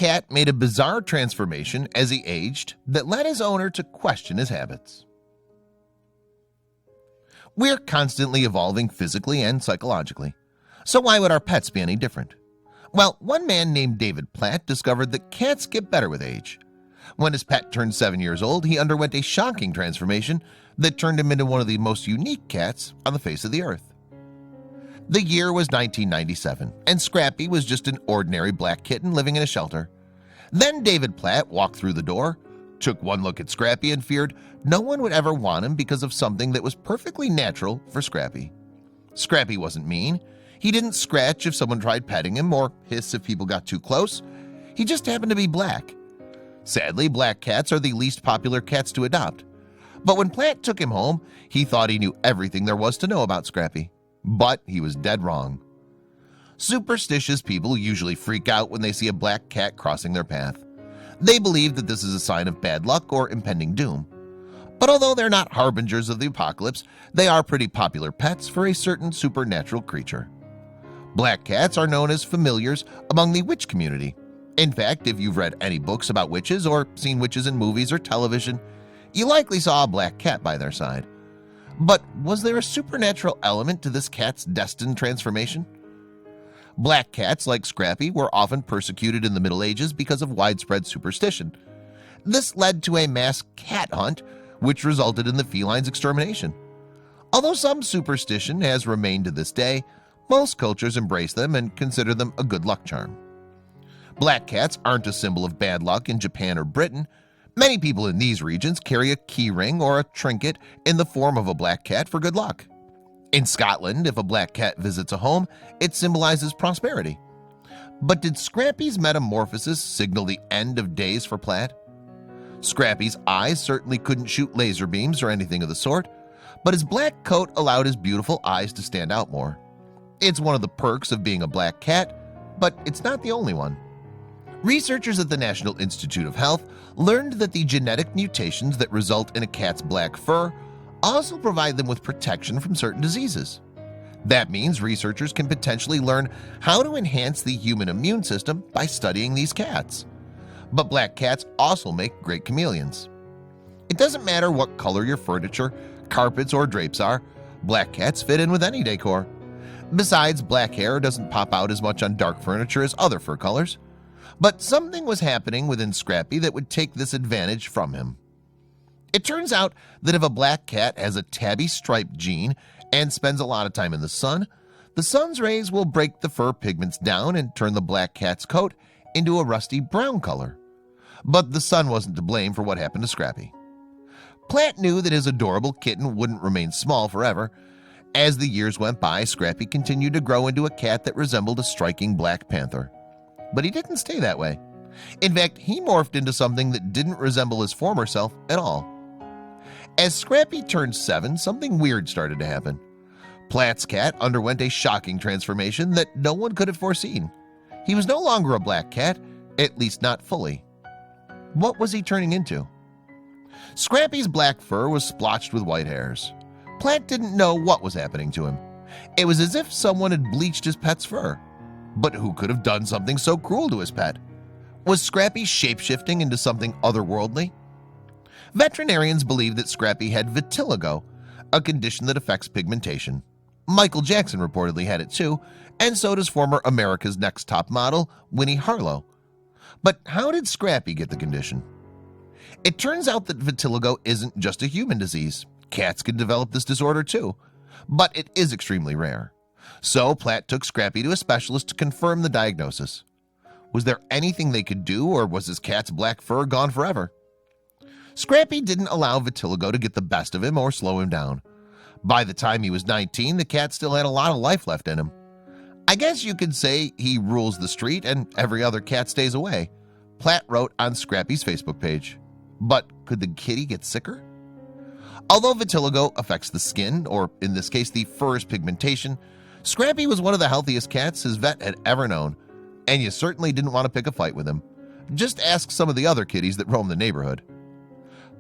cat made a bizarre transformation as he aged that led his owner to question his habits. We're constantly evolving physically and psychologically. So why would our pets be any different? Well, one man named David Platt discovered that cats get better with age. When his pet turned 7 years old, he underwent a shocking transformation that turned him into one of the most unique cats on the face of the earth. The year was 1997, and Scrappy was just an ordinary black kitten living in a shelter. Then David Platt walked through the door, took one look at Scrappy, and feared no one would ever want him because of something that was perfectly natural for Scrappy. Scrappy wasn't mean. He didn't scratch if someone tried petting him or hiss if people got too close. He just happened to be black. Sadly, black cats are the least popular cats to adopt. But when Platt took him home, he thought he knew everything there was to know about Scrappy. But he was dead wrong. Superstitious people usually freak out when they see a black cat crossing their path. They believe that this is a sign of bad luck or impending doom. But although they're not harbingers of the apocalypse, they are pretty popular pets for a certain supernatural creature. Black cats are known as familiars among the witch community. In fact, if you've read any books about witches or seen witches in movies or television, you likely saw a black cat by their side. But was there a supernatural element to this cat's destined transformation? Black cats like Scrappy were often persecuted in the Middle Ages because of widespread superstition. This led to a mass cat hunt, which resulted in the feline's extermination. Although some superstition has remained to this day, most cultures embrace them and consider them a good luck charm. Black cats aren't a symbol of bad luck in Japan or Britain. Many people in these regions carry a key ring or a trinket in the form of a black cat for good luck. In Scotland, if a black cat visits a home, it symbolizes prosperity. But did Scrappy's metamorphosis signal the end of days for Platt? Scrappy's eyes certainly couldn't shoot laser beams or anything of the sort, but his black coat allowed his beautiful eyes to stand out more. It's one of the perks of being a black cat, but it's not the only one. Researchers at the National Institute of Health learned that the genetic mutations that result in a cat's black fur also provide them with protection from certain diseases. That means researchers can potentially learn how to enhance the human immune system by studying these cats. But black cats also make great chameleons. It doesn't matter what color your furniture, carpets, or drapes are, black cats fit in with any decor. Besides, black hair doesn't pop out as much on dark furniture as other fur colors. But something was happening within Scrappy that would take this advantage from him. It turns out that if a black cat has a tabby stripe gene and spends a lot of time in the sun's rays will break the fur pigments down and turn the black cat's coat into a rusty brown color. But the sun wasn't to blame for what happened to Scrappy. Platt knew that his adorable kitten wouldn't remain small forever. As the years went by, Scrappy continued to grow into a cat that resembled a striking black panther. But he didn't stay that way. In fact, he morphed into something that didn't resemble his former self at all. As Scrappy turned 7, something weird started to happen. Platt's cat underwent a shocking transformation that no one could have foreseen. He was no longer a black cat, at least not fully. What was he turning into? Scrappy's black fur was splotched with white hairs. Platt didn't know what was happening to him. It was as if someone had bleached his pet's fur. But who could have done something so cruel to his pet? Was Scrappy shape-shifting into something otherworldly? Veterinarians believe that Scrappy had vitiligo, a condition that affects pigmentation. Michael Jackson reportedly had it too, and so does former America's Next Top Model, Winnie Harlow. But how did Scrappy get the condition? It turns out that vitiligo isn't just a human disease. Cats can develop this disorder too, but it is extremely rare. So Platt took Scrappy to a specialist to confirm the diagnosis. Was there anything they could do, or was his cat's black fur gone forever? Scrappy didn't allow vitiligo to get the best of him or slow him down. By the time he was 19, the cat still had a lot of life left in him. I guess you could say he rules the street and every other cat stays away, Platt wrote on Scrappy's Facebook page. But could the kitty get sicker? Although vitiligo affects the skin, or in this case the fur's pigmentation, Scrappy was one of the healthiest cats his vet had ever known, and you certainly didn't want to pick a fight with him. Just ask some of the other kitties that roam the neighborhood.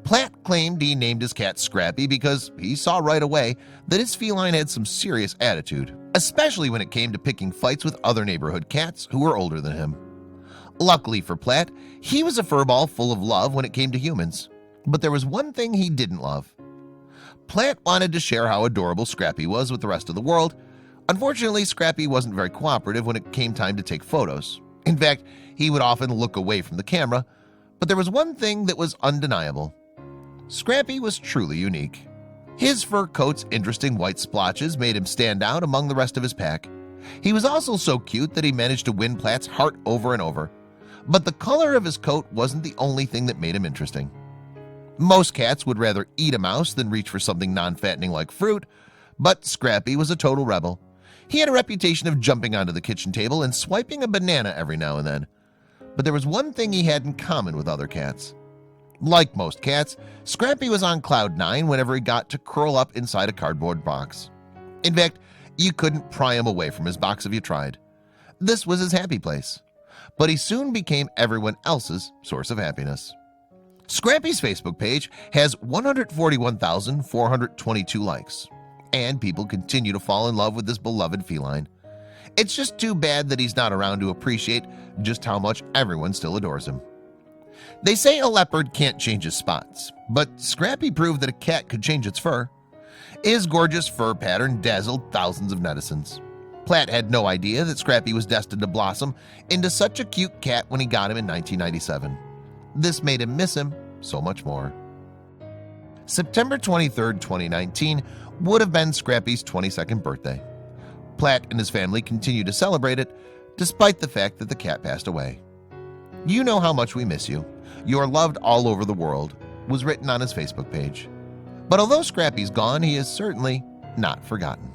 Platt claimed he named his cat Scrappy because he saw right away that his feline had some serious attitude, especially when it came to picking fights with other neighborhood cats who were older than him. Luckily for Platt, he was a furball full of love when it came to humans. But there was one thing he didn't love. Platt wanted to share how adorable Scrappy was with the rest of the world. Unfortunately, Scrappy wasn't very cooperative when it came time to take photos. In fact, he would often look away from the camera. But there was one thing that was undeniable. Scrappy was truly unique. His fur coat's interesting white splotches made him stand out among the rest of his pack. He was also so cute that he managed to win Platt's heart over and over. But the color of his coat wasn't the only thing that made him interesting. Most cats would rather eat a mouse than reach for something non-fattening like fruit, but Scrappy was a total rebel. He had a reputation of jumping onto the kitchen table and swiping a banana every now and then. But there was one thing he had in common with other cats. Like most cats, Scrappy was on cloud nine whenever he got to curl up inside a cardboard box. In fact, you couldn't pry him away from his box if you tried. This was his happy place. But he soon became everyone else's source of happiness. Scrappy's Facebook page has 141,422 likes, and people continue to fall in love with this beloved feline. It's just too bad that he's not around to appreciate just how much everyone still adores him. They say a leopard can't change his spots, but Scrappy proved that a cat could change its fur. His gorgeous fur pattern dazzled thousands of netizens. Platt had no idea that Scrappy was destined to blossom into such a cute cat when he got him in 1997. This made him miss him so much more. September 23, 2019 would have been Scrappy's 22nd birthday. Platt and his family continue to celebrate it despite the fact that the cat passed away. "You know how much we miss you. You are loved all over the world," was written on his Facebook page. But although Scrappy's gone, he is certainly not forgotten.